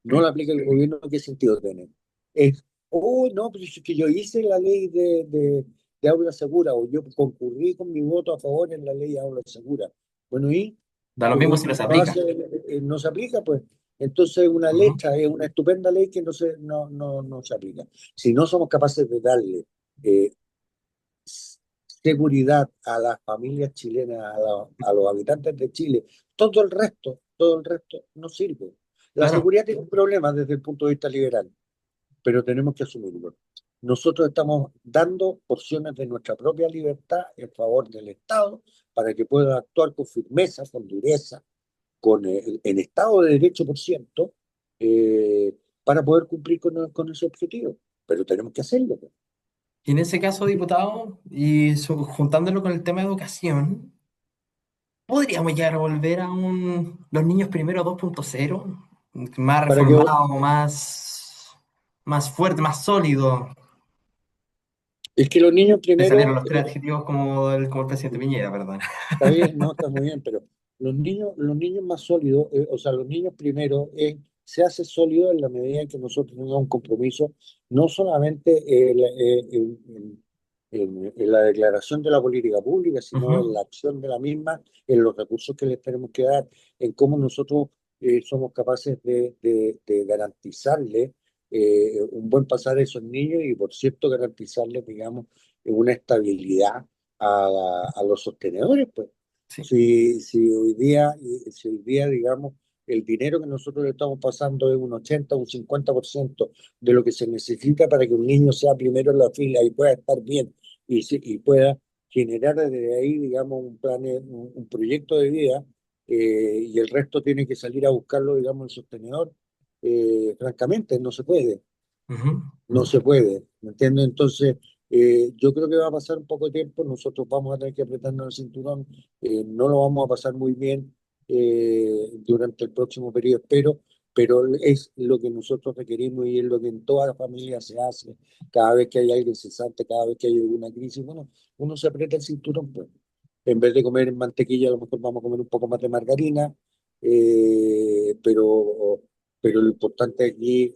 no la aplica el gobierno, ¿qué sentido tiene? Es, oh, no, pero es que yo hice la ley de aula segura o yo concurrí con mi voto a favor en la ley de aula segura. Bueno, y da lo el mismo si gobierno les no aplica. no se aplica, pues entonces Ujú, es una estupenda ley que no se aplica. Si no somos capaces de darle eh, seguridad a las familias chilenas, a los habitantes de Chile, todo el resto no sirve. La claro. seguridad tiene un problema desde el punto de vista liberal, pero tenemos que asumirlo. Nosotros estamos dando porciones de nuestra propia libertad en favor del Estado para que pueda actuar con firmeza, con dureza, en Estado de Derecho, por cierto, eh, para poder cumplir con ese objetivo. Pero tenemos que hacerlo, pues. Y en ese caso, diputado, y juntándolo con el tema de educación, ¿podríamos llegar a volver a los niños primero 2.0? Más Para que, reformado, más fuerte, más sólido. es que los niños Me salieron primero, los tres adjetivos como el presidente Piñera, perdón. está bien, no, está muy bien, pero los niños más sólidos, o sea, los niños primero, se hace sólido en la medida en que nosotros tengamos un compromiso, no solamente en la declaración de la política pública, sino en Ujú, la acción de la misma, en los recursos que les tenemos que dar, en cómo nosotros somos capaces de garantizarle un buen pasar a esos niños y, por cierto, garantizarles, digamos, una estabilidad a los sostenedores, pues. sí. Si hoy día, digamos, el dinero que nosotros le estamos pasando es un 80 o un 50% de lo que se necesita para que un niño sea primero en la fila y pueda estar bien y pueda generar desde ahí, digamos, un proyecto de vida, y el resto tiene que salir a buscarlo, digamos, en sostenedor. Francamente, no se puede. Ujú. No se puede, ¿me entiendes? Entonces, yo creo que va a pasar un poco de tiempo, nosotros vamos a tener que apretarnos el cinturón, no lo vamos a pasar muy bien durante el próximo periodo, pero es lo que nosotros requerimos y es lo que en toda la familia se hace, cada vez que hay alguien cesante, cada vez que hay alguna crisis, bueno, uno se aprieta el cinturón, pues. En vez de comer mantequilla, a lo mejor vamos a comer un poco más de margarina, pero lo importante aquí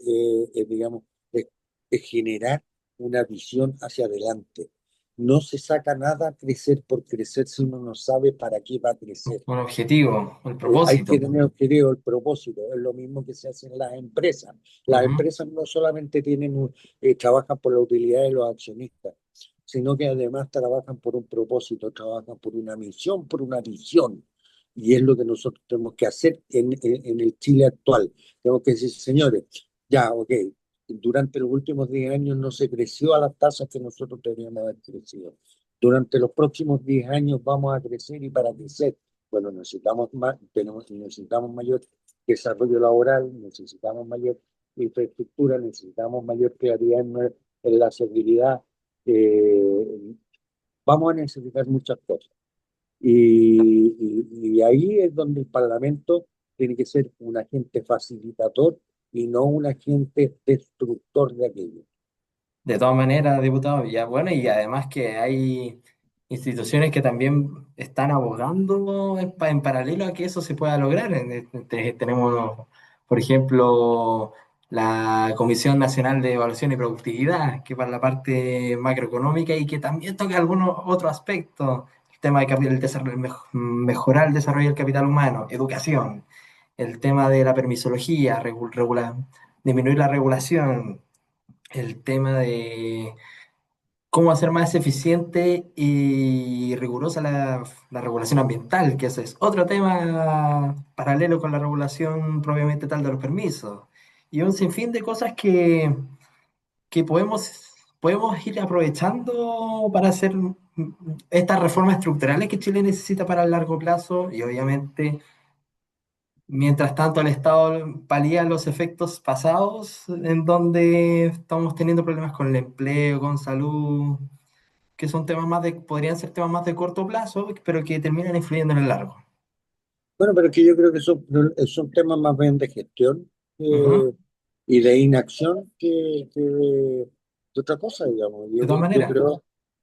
es, digamos, es generar una visión hacia adelante. No se saca nada a crecer por crecer si uno no sabe para qué va a crecer. Un objetivo, el Hay propósito. que tener, creo, el propósito. Es lo mismo que se hace en las empresas. Las Ujú. empresas no solamente trabajan por la utilidad de los accionistas, sino que además trabajan por un propósito, trabajan por una misión, por una visión. Y es lo que nosotros tenemos que hacer en el Chile actual. Tenemos que decir, señores, ya, ok, durante los últimos 10 años no se creció a las tasas que nosotros deberíamos haber crecido. Durante los próximos 10 años vamos a crecer y para crecer, bueno, necesitamos mayor desarrollo laboral, necesitamos mayor infraestructura, necesitamos mayor claridad en la seguridad. Vamos a necesitar muchas cosas. Y ahí es donde el Parlamento tiene que ser un agente facilitador y no un agente destructor de aquello. De todas maneras, diputado, ya bueno, y además que hay instituciones que también están abogando en paralelo a que eso se pueda lograr. Tenemos, por ejemplo, la Comisión Nacional de Evaluación y Productividad, que para la parte macroeconómica y que también toca algunos otros aspectos, el tema de mejorar el desarrollo del capital humano, educación, el tema de la permisología, disminuir la regulación, el tema de cómo hacer más eficiente y rigurosa la regulación ambiental, que ese es otro tema paralelo con la regulación propiamente tal de los permisos. Y un sinfín de cosas que podemos ir aprovechando para hacer estas reformas estructurales que Chile necesita para el largo plazo y obviamente mientras tanto, el Estado palía los efectos pasados en donde estamos teniendo problemas con el empleo, con salud, que son temas podrían ser temas más de corto plazo, pero que terminan influyendo en el largo. Bueno, pero es que yo creo que son temas más bien de gestión Ujú. y de inacción que de otra cosa, digamos. De todas Yo maneras.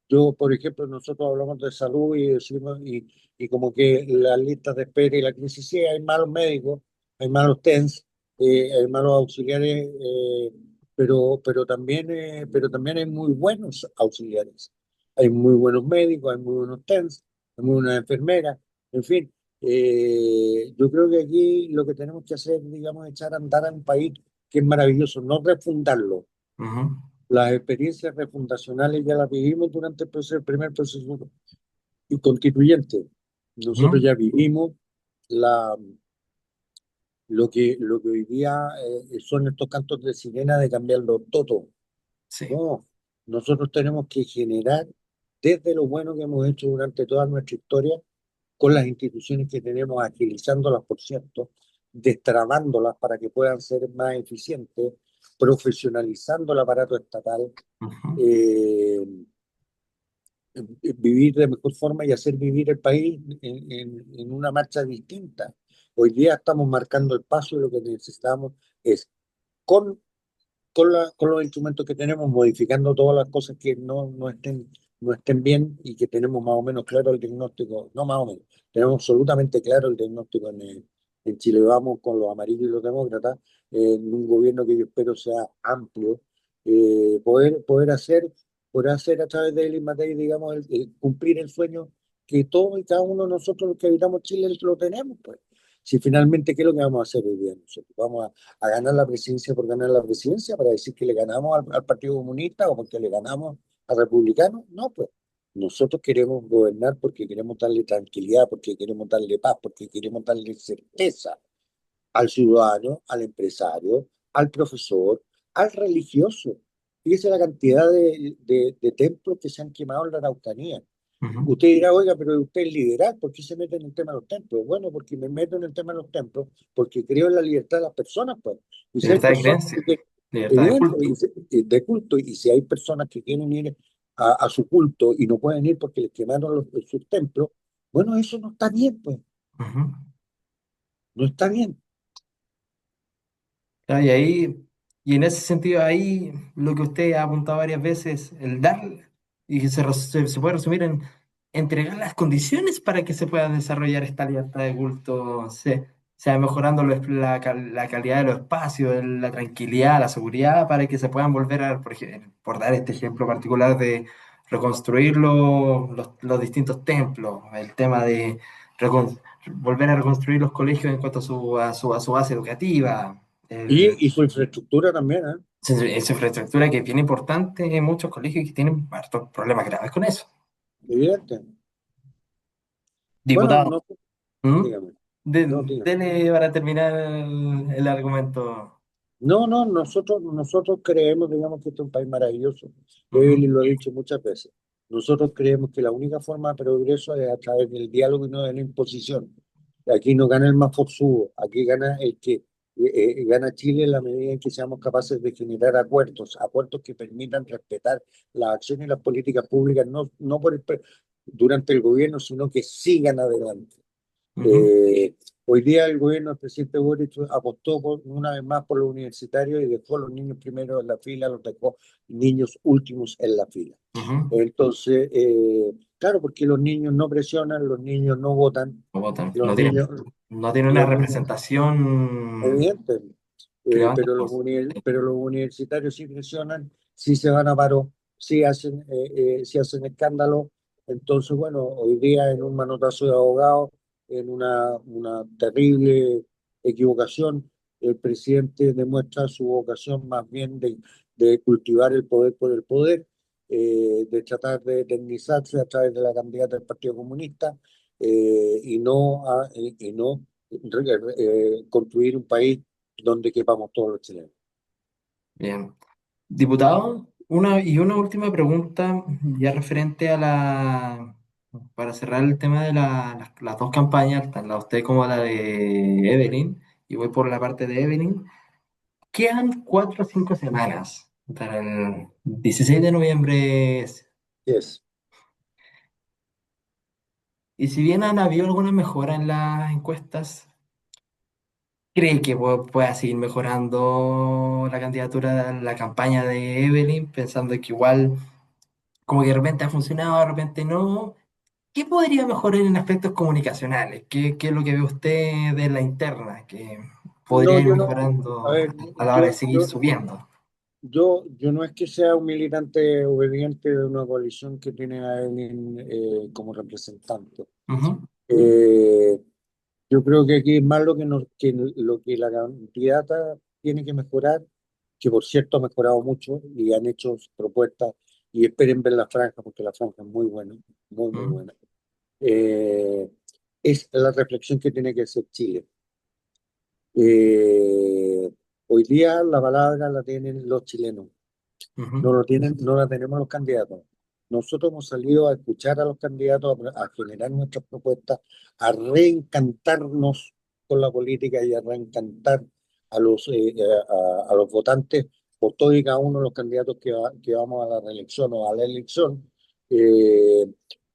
creo, por ejemplo, nosotros hablamos de salud y decimos, y como que las listas de espera y la crisis, sí, hay malos médicos, hay malos TENS, hay malos auxiliares, pero también hay muy buenos auxiliares. Hay muy buenos médicos, hay muy buenos TENS, hay muy buenas enfermeras, en fin. Yo creo que aquí lo que tenemos que hacer, digamos, es echar a andar a un país que es maravilloso, no refundarlo. Ujú. Las experiencias refundacionales ya las vivimos durante el primer proceso y constituyente. Nosotros Ujú. ya vivimos la, lo que hoy día son estos cantos de sirena de cambiarlo todo. Sí. No, nosotros tenemos que generar, desde lo bueno que hemos hecho durante toda nuestra historia, con las instituciones que tenemos, agilizándolas, por cierto, destrabándolas para que puedan ser más eficientes, profesionalizando el aparato estatal, Ujú. eh, vivir de mejor forma y hacer vivir el país en una marcha distinta. Hoy día estamos marcando el paso y lo que necesitamos es, con con los instrumentos que tenemos, modificando todas las cosas que no estén bien y que tenemos más o menos claro el diagnóstico, no más o menos, tenemos absolutamente claro el diagnóstico en Chile. Vamos con los amarillos y los demócratas, en un gobierno que yo espero sea amplio, poder hacer a través de él y Matei, digamos, cumplir el sueño que todos y cada uno de nosotros los que habitamos Chile lo tenemos, pues. Si finalmente, ¿qué es lo que vamos a hacer hoy día nosotros? Vamos a ganar la presidencia por ganar la presidencia, para decir que le ganamos al Partido Comunista o porque le ganamos al Republicano. No, pues nosotros queremos gobernar porque queremos darle tranquilidad, porque queremos darle paz, porque queremos darle certeza al ciudadano, al empresario, al profesor, al religioso. Fíjese la cantidad de templos que se han quemado en la Araucanía. Ujú. Usted dirá, oiga, pero usted es liberal, ¿por qué se mete en el tema de los templos? Bueno, porque me meto en el tema de los templos, porque creo en la libertad de las personas, pues. Y si hay Libertad de personas creencia, que, libertad de evidente, culto. de culto, y si hay personas que quieren ir a su culto y no pueden ir porque les quemaron sus templos, bueno, eso no está bien, pues, Ujú. no está bien. Claro, y en ese sentido, ahí lo que usted ha apuntado varias veces, el dar, y que se puede resumir en entregar las condiciones para que se pueda desarrollar esta libertad de culto, sea mejorando la calidad de los espacios, la tranquilidad, la seguridad, para que se puedan volver a, por dar este ejemplo particular de reconstruir los distintos templos, el tema de recon- volver a reconstruir los colegios en cuanto a su base educativa. Y su infraestructura también, ¿eh? Esa infraestructura que es bien importante en muchos colegios que tienen hartos problemas graves con eso. Evidente. Bueno, Diputado, no, ¿mm? dígame, no, dígame. Dele para terminar el argumento. No, no, nosotros creemos, digamos, que este es un país maravilloso. Ujú, Evelyn lo ha dicho muchas veces. Nosotros creemos que la única forma de progreso es a través del diálogo y no de la imposición. Aquí no gana el más forzudo, aquí gana el que gana Chile en la medida en que seamos capaces de generar acuerdos que permitan respetar las acciones y las políticas públicas, no durante el gobierno, sino que sigan adelante. ujú, Eh, Hoy día el gobierno del presidente Boric apostó una vez más por los universitarios y dejó a los niños primero en la fila, los dejó niños últimos en la fila. ujú. Entonces, claro, porque los niños no presionan, los niños no votan, No votan, los niños, no tienen una los niños, representación evidente, relevante en la voz. pero los universitarios sí presionan, sí se van a paro, sí hacen escándalo. Entonces, bueno, hoy día en un manotazo de abogados, en una terrible equivocación, el presidente demuestra su vocación más bien de cultivar el poder por el poder, de tratar de eternizarse a través de la candidata del Partido Comunista, y no construir un país donde quepamos todos los chilenos. Bien. Diputado, una última pregunta ya referente para cerrar el tema de las dos campañas, tanto la de usted como la de Evelyn, y voy por la parte de Evelyn. Quedan 4 o 5 semanas para el 16 de noviembre. Yes. Y si bien han habido alguna mejora en las encuestas, ¿cree que pueda seguir mejorando la candidatura, la campaña de Evelyn, pensando que igual como que de repente ha funcionado, de repente no? ¿Qué podría mejorar en aspectos comunicacionales? ¿Qué es lo que ve usted de la interna que No, podría ir yo no, a mejorando ver, a la hora de seguir subiendo? yo no es que sea un militante obediente de una coalición que tiene a Evelyn como representante. Ujú, Eh, yo creo que aquí es más lo que la candidata tiene que mejorar, que por cierto ha mejorado mucho y han hecho propuestas y esperen ver la franja porque la franja es muy buena, muy, muy ujú, buena. Eh, es la reflexión que tiene que hacer Chile. Eh, Hoy día la palabra la tienen los chilenos, ujú, no la tenemos los candidatos. Nosotros hemos salido a escuchar a los candidatos, a generar nuestras propuestas, a reencantarnos con la política y a reencantar a los votantes por todos y cada uno de los candidatos que vamos a la reelección o a la elección. Eh,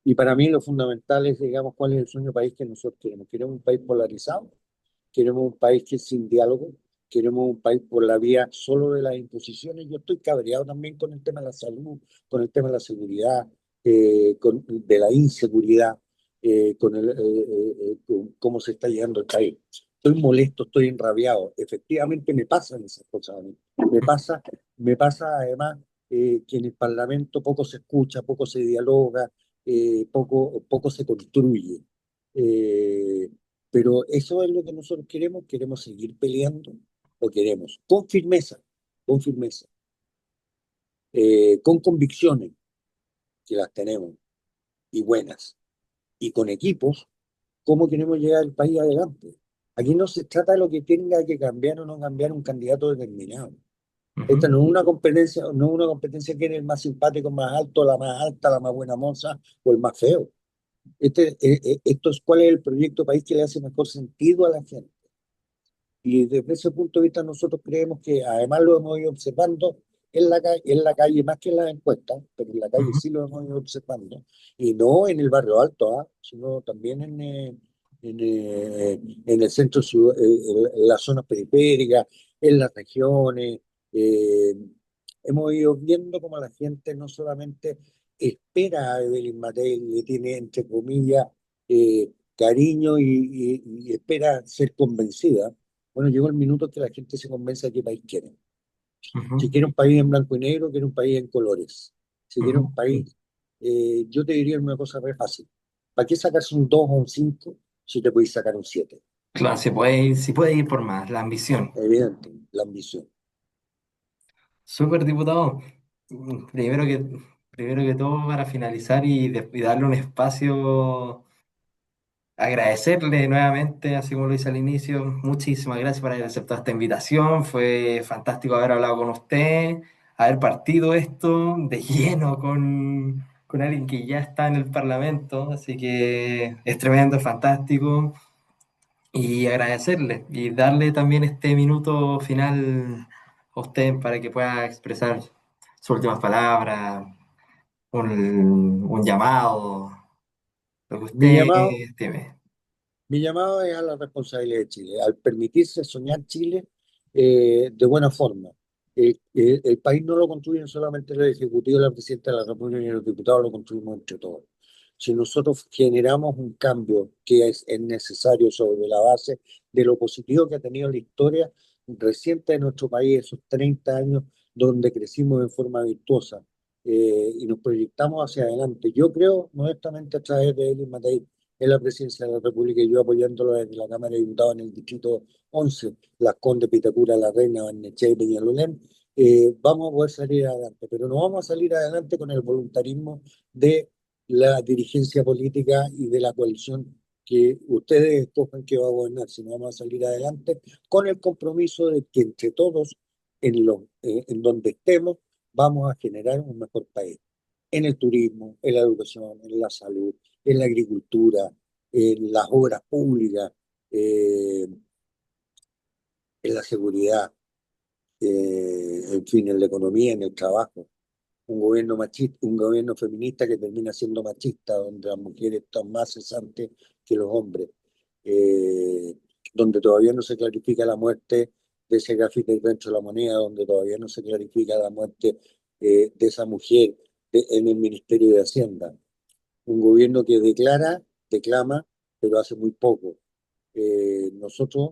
y para mí lo fundamental es, digamos, cuál es el sueño país que nosotros queremos. Queremos un país polarizado, queremos un país que es sin diálogo, queremos un país por la vía solo de las imposiciones. Yo estoy cabreado también con el tema de la salud, con el tema de la seguridad, de la inseguridad, con cómo se está llegando el país. Estoy molesto, estoy enrabiado. Efectivamente me pasan esas cosas a mí. Me pasa además que en el Parlamento poco se escucha, poco se dialoga, poco se construye. Eh, pero eso es lo que nosotros queremos seguir peleando o queremos con firmeza, con convicciones que las tenemos y buenas, y con equipos, cómo queremos llegar el país adelante. Aquí no se trata de lo que tenga que cambiar o no cambiar un candidato determinado. Esta Ujú, no es una competencia quién es el más simpático, más alto, la más alta, la más buena moza o el más feo. Esto es cuál es el proyecto país que le hace mejor sentido a la gente. Y desde ese punto de vista nosotros creemos que además lo hemos ido observando en la calle más que en las encuestas, pero en la calle ujú, sí lo hemos ido observando, y no en el barrio alto, sino también en el centro, en las zonas periféricas, en las regiones. eh, Hemos ido viendo cómo la gente no solamente espera a Evelyn Matei, le tiene, entre comillas, cariño y espera ser convencida. Bueno, llegó el minuto que la gente se convence de qué país quiere. Si ujú, quiere un país en blanco y negro, quiere un país en colores. Si quiere un ujú. país, yo te diría una cosa re fácil. ¿Para qué sacarse un 2 o un 5 si te podéis sacar un 7? Claro, se puede ir por más, la ambición. Evidente, la ambición. Súper diputado. Primero que todo, para finalizar y darle un espacio, agradecerle nuevamente, así como lo hice al inicio, muchísimas gracias por haber aceptado esta invitación. Fue fantástico haber hablado con usted, haber partido esto de lleno con alguien que ya está en el Parlamento, así que es tremendo, es fantástico. Y agradecerle y darle también este minuto final a usted para que pueda expresar sus últimas palabras, un llamado, lo que Mi usted llamado, estime. Mi llamado es a la responsabilidad de Chile, al permitirse soñar Chile de buena forma. El país no lo construyen solamente el Ejecutivo, la Presidenta de la República y los diputados, lo construimos entre todos. Si nosotros generamos un cambio que es necesario sobre la base de lo positivo que ha tenido la historia reciente de nuestro país, esos 30 años donde crecimos en forma virtuosa, y nos proyectamos hacia adelante, yo creo, honestamente, a través de Elvis Matei, en la presidencia de la República y yo apoyándolo desde la Cámara de Diputados en el distrito 11, Las Condes, Pitacura, La Reina, Barnechea y Peñalolén, vamos a poder salir adelante, pero no vamos a salir adelante con el voluntarismo de la dirigencia política y de la coalición que ustedes escojan que va a gobernar, sino vamos a salir adelante con el compromiso de que entre todos, en donde estemos, vamos a generar un mejor país en el turismo, en la educación, en la salud, en la agricultura, en las obras públicas, eh, en la seguridad, en fin, en la economía, en el trabajo. Un gobierno machista, un gobierno feminista que termina siendo machista, donde las mujeres están más cesantes que los hombres, eh, donde todavía no se clarifica la muerte de ese gafite dentro de la moneda, donde todavía no se clarifica la muerte de esa mujer en el Ministerio de Hacienda. Un gobierno que declama, pero hace muy poco. Nosotros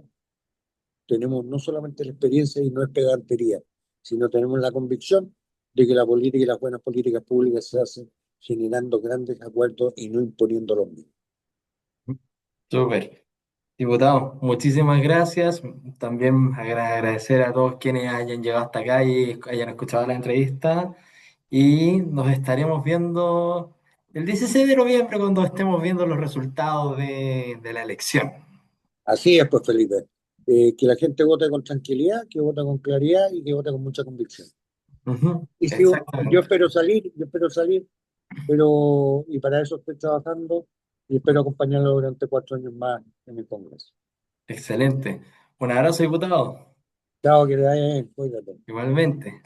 tenemos no solamente la experiencia y no es pedantería, sino tenemos la convicción de que la política y las buenas políticas públicas se hacen generando grandes acuerdos y no imponiendo los mismos. Súper. Diputado, muchísimas gracias. También agradecer a todos quienes hayan llegado hasta acá y hayan escuchado la entrevista. Y nos estaremos viendo el 16 de noviembre cuando estemos viendo los resultados de la elección. Así es, pues Felipe. Que la gente vote con tranquilidad, que vote con claridad y que vote con mucha convicción. Ujú, Y si yo exactamente. espero salir, pero y para eso estoy trabajando y espero acompañarlo durante 4 años más en el Congreso. Excelente. Un abrazo, diputado. Chao, que te vaya bien, cuídate. Igualmente.